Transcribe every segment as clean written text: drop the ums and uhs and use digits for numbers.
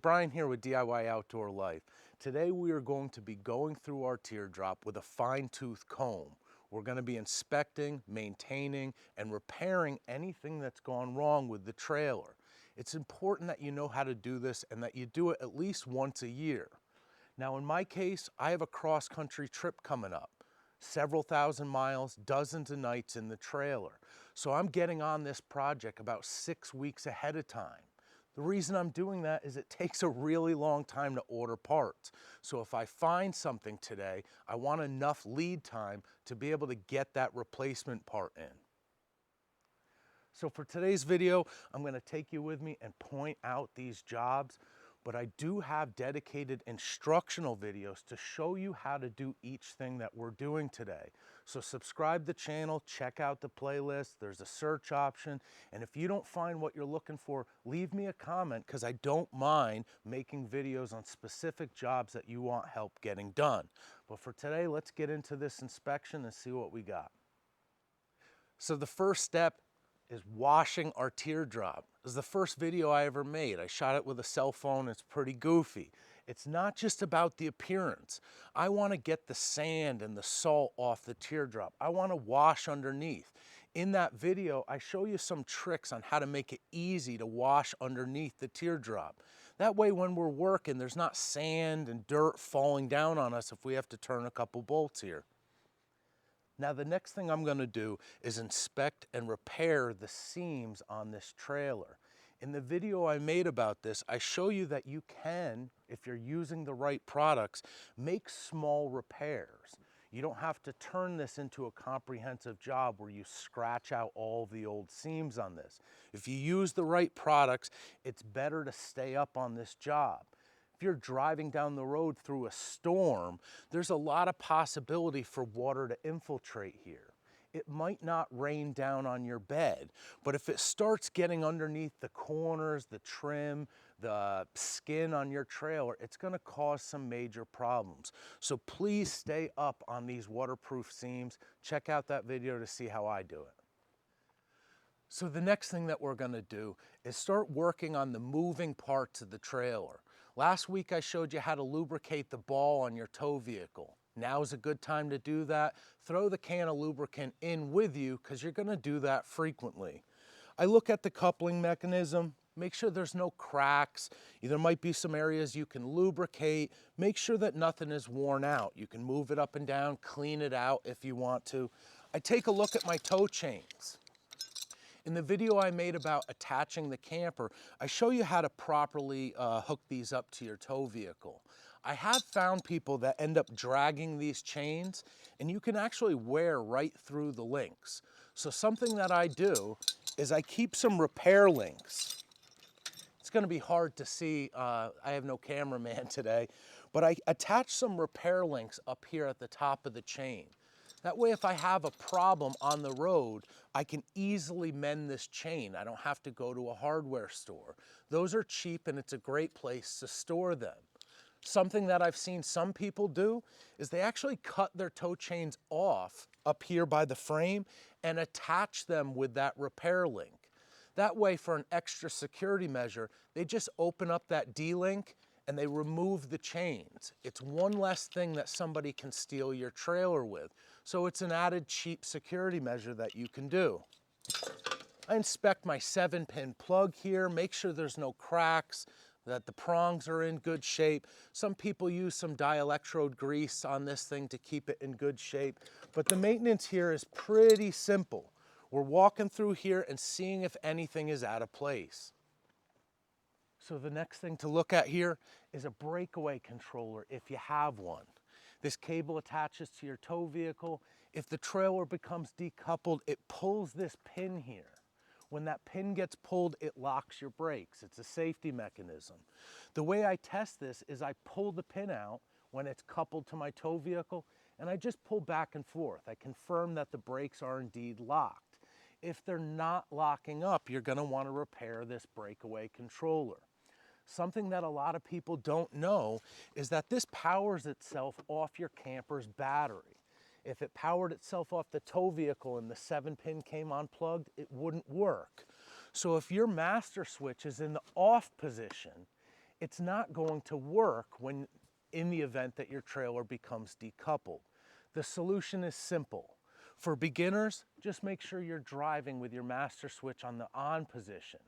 Brian here with DIY Outdoor Life. Today we are going to be going through our teardrop with a fine-tooth comb. We're going to be inspecting, maintaining, and repairing anything that's gone wrong with the trailer. It's important that you know how to do this and that you do it at least once a year. Now in my case, I have a cross-country trip coming up. Several thousand miles, dozens of nights in the trailer. So I'm getting on this project about 6 weeks ahead of time. The reason I'm doing that is it takes a really long time to order parts. So if I find something today, I want enough lead time to be able to get that replacement part in. So for today's video, I'm going to take you with me and point out these jobs, but I do have dedicated instructional videos to show you how to do each thing that we're doing today. So subscribe to the channel, check out the playlist, there's a search option, and if you don't find what you're looking for, leave me a comment because I don't mind making videos on specific jobs that you want help getting done. But for today, let's get into this inspection and see what we got. So the first step is washing our teardrop. This is the first video I ever made. I shot it with a cell phone. It's pretty goofy. It's not just about the appearance. I want to get the sand and the salt off the teardrop. I want to wash underneath. In that video, I show you some tricks on how to make it easy to wash underneath the teardrop. That way when we're working, there's not sand and dirt falling down on us if we have to turn a couple bolts here. Now the next thing I'm going to do is inspect and repair the seams on this trailer. In the video I made about this, I show you that you can, if you're using the right products, make small repairs. You don't have to turn this into a comprehensive job where you scratch out all the old seams on this. If you use the right products, it's better to stay up on this job. If you're driving down the road through a storm, there's a lot of possibility for water to infiltrate here. It might not rain down on your bed, but if it starts getting underneath the corners, the trim, the skin on your trailer, it's going to cause some major problems. So please stay up on these waterproof seams. Check out that video to see how I do it. So the next thing that we're going to do is start working on the moving parts of the trailer. Last week I showed you how to lubricate the ball on your tow vehicle. Now is a good time to do that. Throw the can of lubricant in with you because you're going to do that frequently. I look at the coupling mechanism, make sure there's no cracks. There might be some areas you can lubricate. Make sure that nothing is worn out. You can move it up and down, clean it out if you want to. I take a look at my tow chains. In the video I made about attaching the camper, I show you how to properly hook these up to your tow vehicle. I have found people that end up dragging these chains, and you can actually wear right through the links. So something that I do is I keep some repair links. It's going to be hard to see, I have no cameraman today, but I attach some repair links up here at the top of the chain. That way, if I have a problem on the road, I can easily mend this chain. I don't have to go to a hardware store. Those are cheap and it's a great place to store them. Something that I've seen some people do is they actually cut their tow chains off up here by the frame and attach them with that repair link. That way, for an extra security measure, they just open up that D-link and they remove the chains. It's one less thing that somebody can steal your trailer with. So it's an added cheap security measure that you can do. I inspect my 7-pin plug here, make sure there's no cracks, that the prongs are in good shape. Some people use some dielectrode grease on this thing to keep it in good shape. But the maintenance here is pretty simple. We're walking through here and seeing if anything is out of place. So the next thing to look at here is a breakaway controller if you have one. This cable attaches to your tow vehicle. If the trailer becomes decoupled, it pulls this pin here. When that pin gets pulled, it locks your brakes. It's a safety mechanism. The way I test this is I pull the pin out when it's coupled to my tow vehicle, and I just pull back and forth. I confirm that the brakes are indeed locked. If they're not locking up, you're going to want to repair this breakaway controller. Something that a lot of people don't know is that this powers itself off your camper's battery. If it powered itself off the tow vehicle and the 7-pin came unplugged, it wouldn't work. So if your master switch is in the off position, it's not going to work when in the event that your trailer becomes decoupled. The solution is simple. For beginners, just make sure you're driving with your master switch on the on position.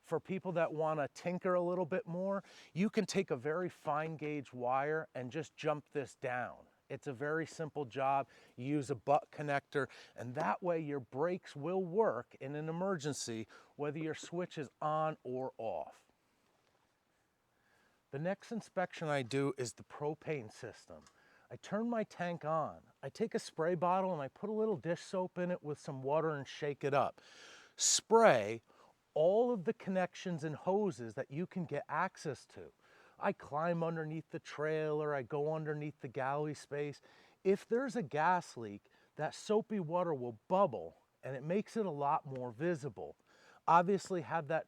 For people that want to tinker a little bit more, you can take a very fine gauge wire and just jump this down. It's a very simple job. You use a butt connector, and that way your brakes will work in an emergency, whether your switch is on or off. The next inspection I do is the propane system. I turn my tank on. I take a spray bottle and I put a little dish soap in it with some water and shake it up. Spray all of the connections and hoses that you can get access to. I climb underneath the trailer, I go underneath the galley space. If there's a gas leak, that soapy water will bubble and it makes it a lot more visible. Obviously have that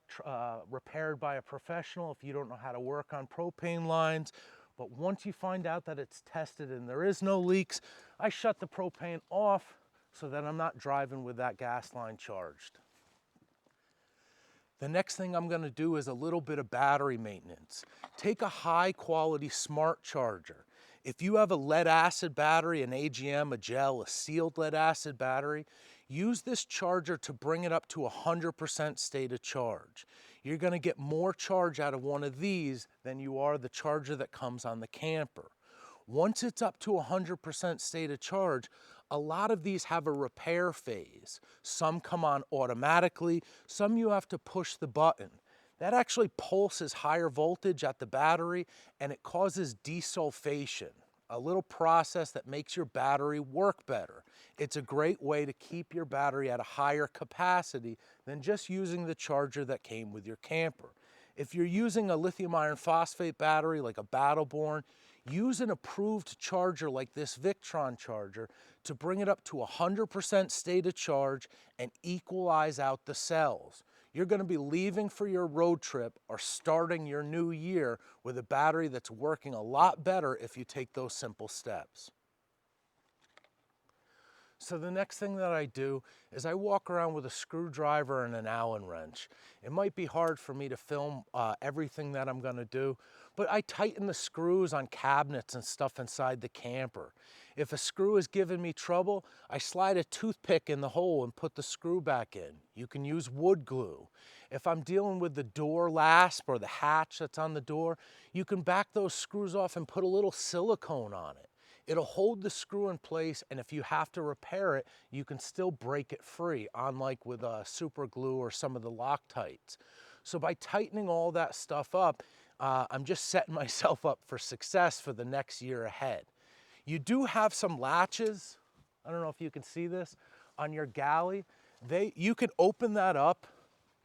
repaired by a professional if you don't know how to work on propane lines. But once you find out that it's tested and there is no leaks, I shut the propane off so that I'm not driving with that gas line charged. The next thing I'm going to do is a little bit of battery maintenance. Take a high quality smart charger. If you have a lead acid battery, an AGM, a gel, a sealed lead acid battery, use this charger to bring it up to 100% state of charge. You're going to get more charge out of one of these than you are the charger that comes on the camper. Once it's up to 100% state of charge, a lot of these have a repair phase. Some come on automatically, some you have to push the button. That actually pulses higher voltage at the battery and it causes desulfation, a little process that makes your battery work better. It's a great way to keep your battery at a higher capacity than just using the charger that came with your camper. If you're using a lithium iron phosphate battery like a Battleborn, use an approved charger like this Victron charger to bring it up to 100% state of charge and equalize out the cells. You're going to be leaving for your road trip or starting your new year with a battery that's working a lot better if you take those simple steps. So the next thing that I do is I walk around with a screwdriver and an Allen wrench. It might be hard for me to film everything that I'm going to do, but I tighten the screws on cabinets and stuff inside the camper. If a screw is giving me trouble, I slide a toothpick in the hole and put the screw back in. You can use wood glue. If I'm dealing with the door lasp or the hatch that's on the door, you can back those screws off and put a little silicone on it. It'll hold the screw in place, and if you have to repair it, you can still break it free, unlike with super glue or some of the Loctites. So by tightening all that stuff up, I'm just setting myself up for success for the next year ahead. You do have some latches, I don't know if you can see this, on your galley. You can open that up,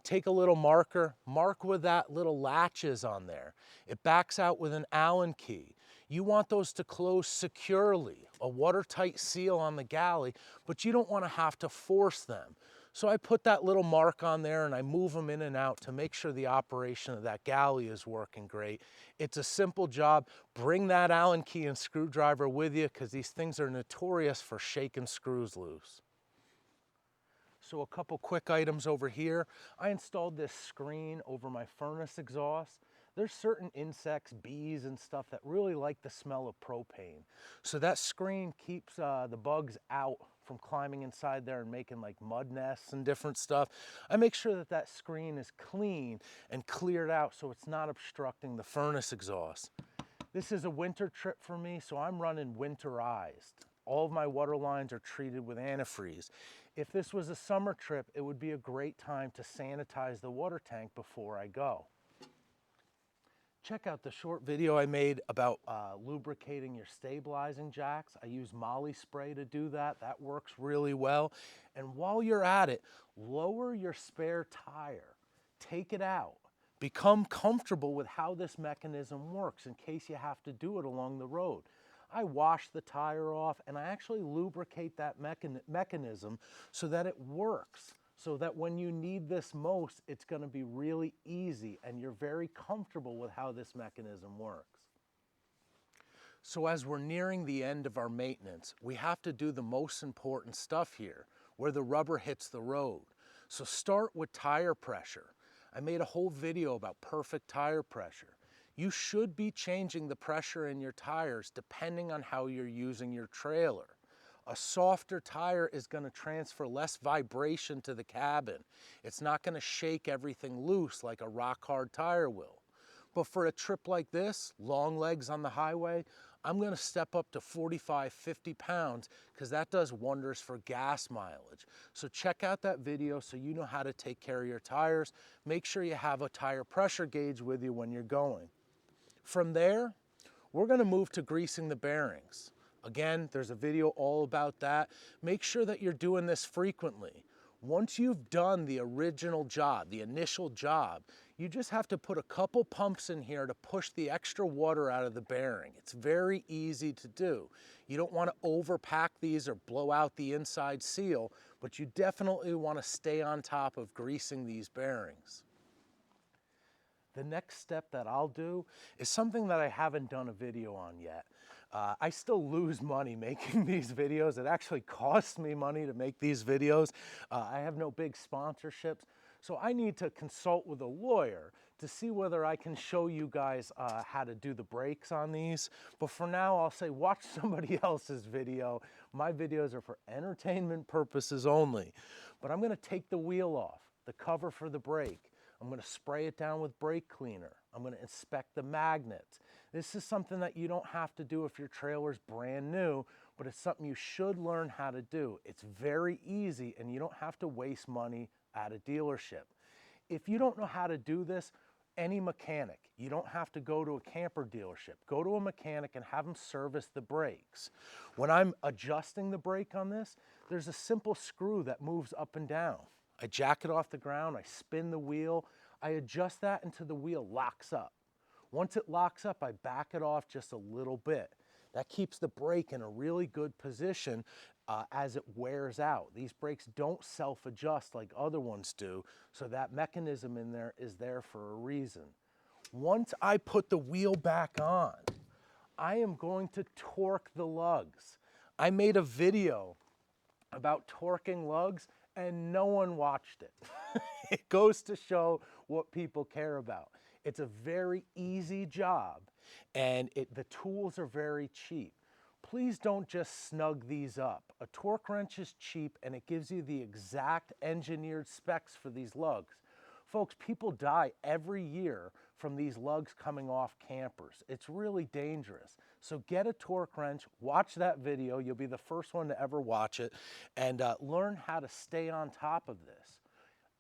take a little marker, mark where that little latch is on there. It backs out with an Allen key. You want those to close securely, a watertight seal on the galley, but you don't want to have to force them. So I put that little mark on there and I move them in and out to make sure the operation of that galley is working great. It's a simple job. Bring that Allen key and screwdriver with you because these things are notorious for shaking screws loose. So a couple quick items over here. I installed this screen over my furnace exhaust. There's certain insects, bees and stuff that really like the smell of propane. So that screen keeps the bugs out from climbing inside there and making like mud nests and different stuff. I make sure that that screen is clean and cleared out so it's not obstructing the furnace exhaust. This is a winter trip for me, so I'm running winterized. All of my water lines are treated with antifreeze. If this was a summer trip, it would be a great time to sanitize the water tank before I go. Check out the short video I made about lubricating your stabilizing jacks. I use Molly spray to do that. That works really well. And while you're at it, lower your spare tire. Take it out. Become comfortable with how this mechanism works in case you have to do it along the road. I wash the tire off and I actually lubricate that mechanism so that it works. So that when you need this most, it's going to be really easy and you're very comfortable with how this mechanism works. So as we're nearing the end of our maintenance, we have to do the most important stuff here, where the rubber hits the road. So start with tire pressure. I made a whole video about perfect tire pressure. You should be changing the pressure in your tires depending on how you're using your trailer. A softer tire is going to transfer less vibration to the cabin. It's not going to shake everything loose like a rock hard tire will. But for a trip like this, long legs on the highway, I'm going to step up to 45, 50 pounds because that does wonders for gas mileage. So check out that video so you know how to take care of your tires. Make sure you have a tire pressure gauge with you when you're going. From there, we're going to move to greasing the bearings. Again, there's a video all about that. Make sure that you're doing this frequently. Once you've done the original job, the initial job, you just have to put a couple pumps in here to push the extra water out of the bearing. It's very easy to do. You don't want to overpack these or blow out the inside seal, but you definitely want to stay on top of greasing these bearings. The next step that I'll do is something that I haven't done a video on yet. I still lose money making these videos. It actually costs me money to make these videos. I have no big sponsorships, so I need to consult with a lawyer to see whether I can show you guys how to do the brakes on these. But for now, I'll say watch somebody else's video. My videos are for entertainment purposes only. But I'm gonna take the wheel off, the cover for the brake. I'm going to spray it down with brake cleaner. I'm going to inspect the magnets. This is something that you don't have to do if your trailer's brand new, but it's something you should learn how to do. It's very easy and you don't have to waste money at a dealership. If you don't know how to do this, any mechanic, you don't have to go to a camper dealership. Go to a mechanic and have them service the brakes. When I'm adjusting the brake on this, there's a simple screw that moves up and down. I jack it off the ground, I spin the wheel, I adjust that until the wheel locks up. Once it locks up, I back it off just a little bit. That keeps the brake in a really good position as it wears out. These brakes don't self-adjust like other ones do, so that mechanism in there is there for a reason. Once I put the wheel back on, I am going to torque the lugs. I made a video about torquing lugs and no one watched it. It goes to show what people care about. It's a very easy job and the tools are very cheap. Please don't just snug these up. A torque wrench is cheap and it gives you the exact engineered specs for these lugs. Folks, people die every year from these lugs coming off campers. It's really dangerous. So get a torque wrench, watch that video. You'll be the first one to ever watch it, and learn how to stay on top of this.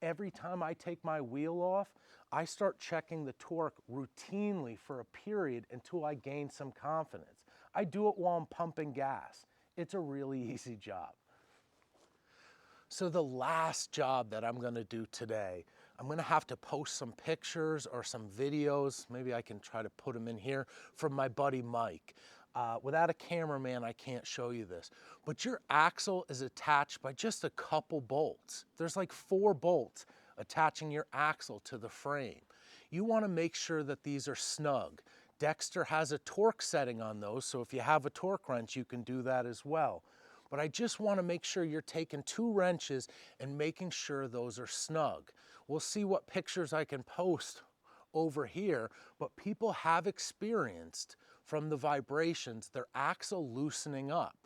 Every time I take my wheel off, I start checking the torque routinely for a period until I gain some confidence. I do it while I'm pumping gas. It's a really easy job. So the last job that I'm gonna do today, I'm gonna have to post some pictures or some videos, maybe I can try to put them in here, from my buddy Mike. Without a cameraman, I can't show you this, but your axle is attached by just a couple bolts. There's like 4 bolts attaching your axle to the frame. You wanna make sure that these are snug. Dexter has a torque setting on those, so if you have a torque wrench, you can do that as well. But I just want to make sure you're taking 2 wrenches and making sure those are snug. We'll see what pictures I can post over here, but people have experienced from the vibrations their axle loosening up.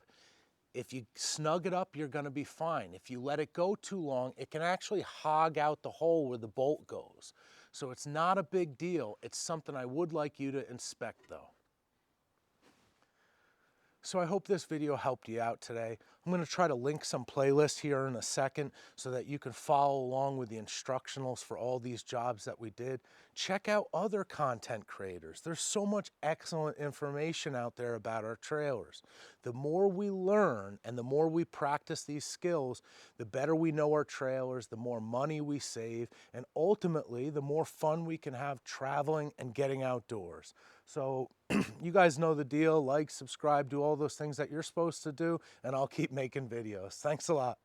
If you snug it up, you're going to be fine. If you let it go too long, it can actually hog out the hole where the bolt goes. So it's not a big deal. It's something I would like you to inspect though. So I hope this video helped you out today. I'm going to try to link some playlists here in a second so that you can follow along with the instructionals for all these jobs that we did. Check out other content creators. There's so much excellent information out there about our trailers. The more we learn and the more we practice these skills, the better we know our trailers, the more money we save, and ultimately the more fun we can have traveling and getting outdoors. So you guys know the deal. Like, subscribe, do all those things that you're supposed to do, and I'll keep making videos. Thanks a lot.